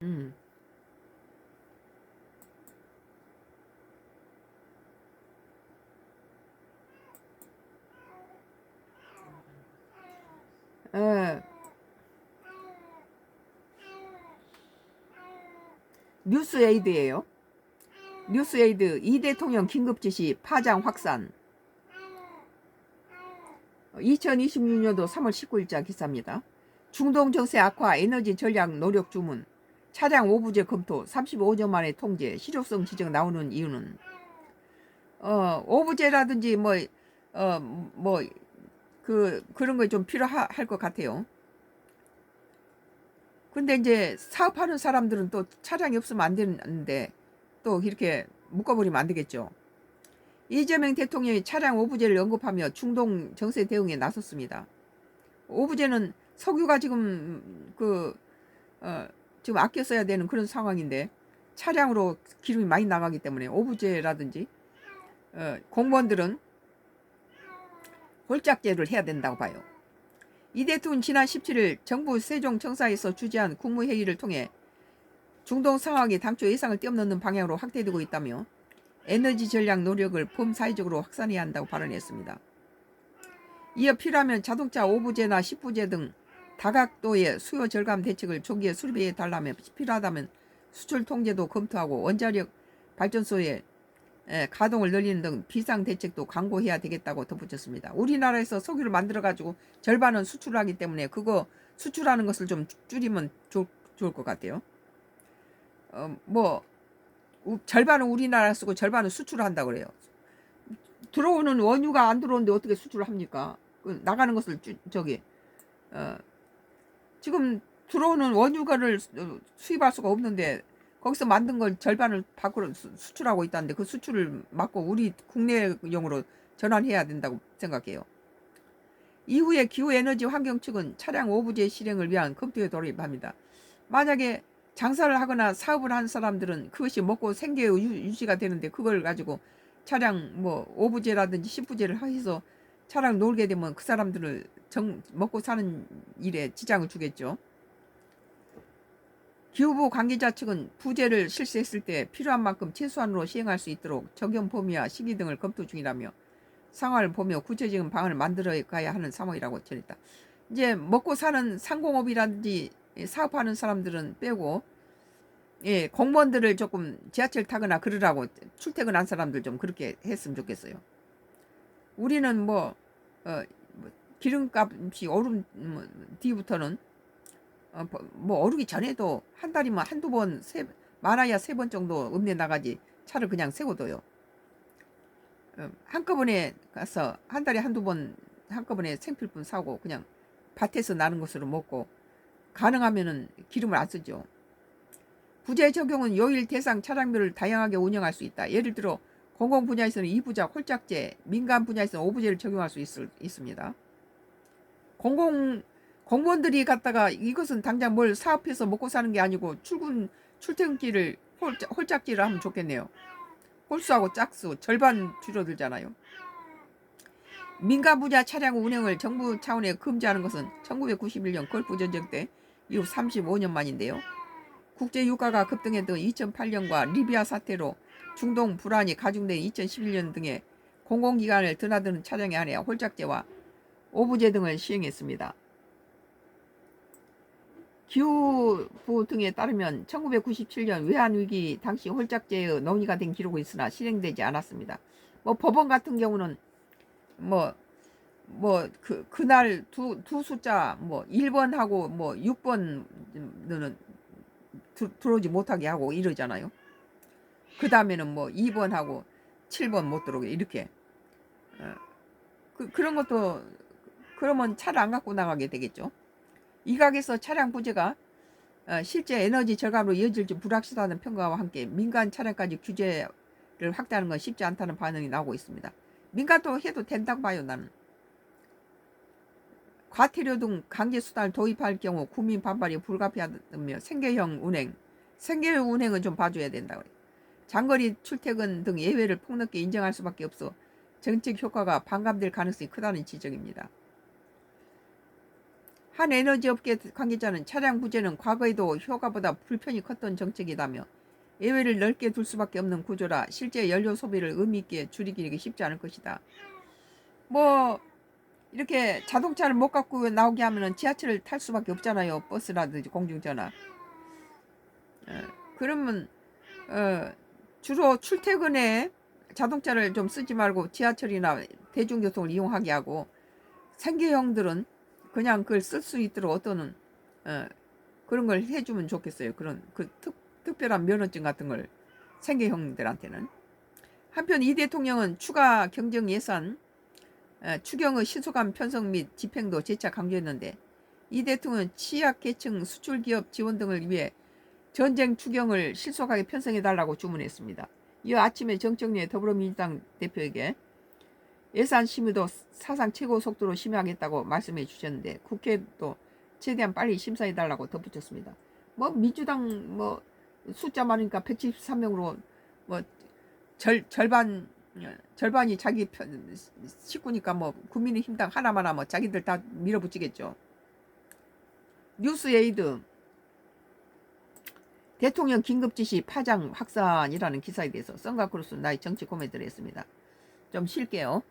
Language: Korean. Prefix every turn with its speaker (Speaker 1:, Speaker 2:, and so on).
Speaker 1: 음. 어, 뉴스에이드예요. 뉴스에이드 이 대통령 긴급 지시 파장 확산. 2026년도 3월 19일자 기사입니다. 중동 정세 악화 에너지 전략 노력 주문. 차량 오부제 검토 35년 만에 통제. 실효성 지적 나오는 이유는 오부제라든지 그런 거 좀 필요할 것 같아요. 근데 이제 사업하는 사람들은 또 차량이 없으면 안 되는데 또 이렇게 묶어버리면 안 되겠죠. 이재명 대통령이 차량 오부제를 언급하며 중동 정세 대응에 나섰습니다. 오부제는 석유가 지금 아껴 써야 되는 그런 상황인데 차량으로 기름이 많이 나가기 때문에 오부제라든지 공무원들은 홀짝제를 해야 된다고 봐요. 이 대통령은 지난 17일 정부 세종청사에서 주재한 국무회의를 통해 중동 상황이 당초 예상을 뛰어넘는 방향으로 확대되고 있다며 에너지 전략 노력을 범사회적으로 확산해야 한다고 발언했습니다. 이어 필요하면 자동차 5부제나 10부제 등 다각도의 수요 절감 대책을 조기에 수립해 달라며 필요하다면 수출 통제도 검토하고 원자력 발전소의 가동을 늘리는 등 비상 대책도 강구해야 되겠다고 덧붙였습니다. 우리나라에서 석유를 만들어 가지고 절반은 수출하기 때문에 그거 수출하는 것을 좀 줄이면 좋을 것 같아요. 절반은 우리나라 쓰고 절반은 수출한다 그래요. 들어오는 원유가 안 들어오는데 어떻게 수출을 합니까? 나가는 것을 어, 지금 들어오는 원유가를 수입할 수가 없는데 거기서 만든 걸 절반을 밖으로 수출하고 있다는데 그 수출을 막고 우리 국내용으로 전환해야 된다고 생각해요. 이후에 기후에너지 환경 측은 차량 오부제 실행을 위한 검토에 돌입합니다. 만약에 장사를 하거나 사업을 하는 사람들은 그것이 먹고 생계 유지가 되는데 그걸 가지고 차량 오부제라든지 10부제를 해서 차량 놀게 되면 그 사람들을 먹고 사는 일에 지장을 주겠죠. 기후부 관계자 측은 부제를 실시했을 때 필요한 만큼 최소한으로 시행할 수 있도록 적용 범위와 시기 등을 검토 중이라며 상황을 보며 구체적인 방안을 만들어 가야 하는 상황이라고 전했다. 이제 먹고 사는 상공업이라든지 사업하는 사람들은 빼고 공무원들을 조금 지하철 타거나 그러라고 출퇴근한 사람들 좀 그렇게 했으면 좋겠어요. 우리는 기름값이 오른 뒤부터는 오르기 전에도 한 달이면 한두 번, 많아야 3번 정도 읍내 나가지 차를 그냥 세워둬요. 한꺼번에 가서 한 달에 한두 번 한꺼번에 생필품 사고 그냥 밭에서 나는 것으로 먹고 가능하면은 기름을 안 쓰죠. 부재 적용은 요일 대상 차량별을 다양하게 운영할 수 있다. 예를 들어 공공 분야에서는 2부자 홀짝제, 민간 분야에서는 5부제를 적용할 수 있습니다. 공무원들이 갖다가 이것은 당장 뭘 사업해서 먹고 사는 게 아니고 출퇴근길을 홀짝제를 하면 좋겠네요. 홀수하고 짝수 절반 줄어들잖아요. 민간 분야 차량 운행을 정부 차원에 금지하는 것은 1991년 걸프 전쟁 때 이후 35년 만인데요. 국제 유가가 급등했던 2008년과 리비아 사태로 중동 불안이 가중된 2011년 등의 공공기관을 드나드는 차량에 한해 홀짝제와 오부제 등을 시행했습니다. 기후부 등에 따르면 1997년 외환위기 당시 홀짝제의 논의가 된 기록이 있으나 실행되지 않았습니다. 법원 같은 경우는 그날 두 숫자 1번하고 6번은 들어오지 못하게 하고 이러잖아요. 그 다음에는 2번하고 7번 못 들어오게 이렇게 그런 것도 그러면 차를 안 갖고 나가게 되겠죠. 이각에서 차량 부재가 실제 에너지 절감으로 이어질지 불확실하다는 평가와 함께 민간 차량까지 규제를 확대하는 건 쉽지 않다는 반응이 나오고 있습니다. 민간도 해도 된다고 봐요. 나는. 과태료 등 강제수단을 도입할 경우 국민 반발이 불가피하다며 생계형 운행은 좀 봐줘야 된다고 해요. 장거리 출퇴근 등 예외를 폭넓게 인정할 수밖에 없어 정책 효과가 반감될 가능성이 크다는 지적입니다. 한 에너지업계 관계자는 차량 부재는 과거에도 효과보다 불편이 컸던 정책이다며 예외를 넓게 둘 수밖에 없는 구조라 실제 연료 소비를 의미 있게 줄이기 쉽지 않을 것이다. 뭐 이렇게 자동차를 못 갖고 나오게 하면은 지하철을 탈 수밖에 없잖아요. 버스라든지 공중전화. 그러면 주로 출퇴근에 자동차를 좀 쓰지 말고 지하철이나 대중교통을 이용하게 하고 생계형들은 그냥 그걸 쓸 수 있도록 어떤 그런 걸 해주면 좋겠어요. 그런 특별한 면허증 같은 걸 생계형들한테는. 한편 이 대통령은 추가 경정 예산 추경의 신속한 편성 및 집행도 재차 강조했는데 이 대통령은 취약계층 수출기업 지원 등을 위해 전쟁 추경을 신속하게 편성해달라고 주문했습니다. 이어 아침에 정청래 더불어민주당 대표에게 예산 심의도 사상 최고 속도로 심의하겠다고 말씀해 주셨는데 국회도 최대한 빨리 심사해달라고 덧붙였습니다. 뭐 민주당 뭐 숫자 많으니까 173명으로 뭐 절반이 자기 편 식구니까 뭐 국민의힘당 하나만 하면 자기들 다 밀어붙이겠죠. 뉴스에이드 대통령 긴급지시 파장 확산이라는 기사에 대해서 썬가크루스 나의 정치 코멘트를 했습니다. 좀 쉴게요.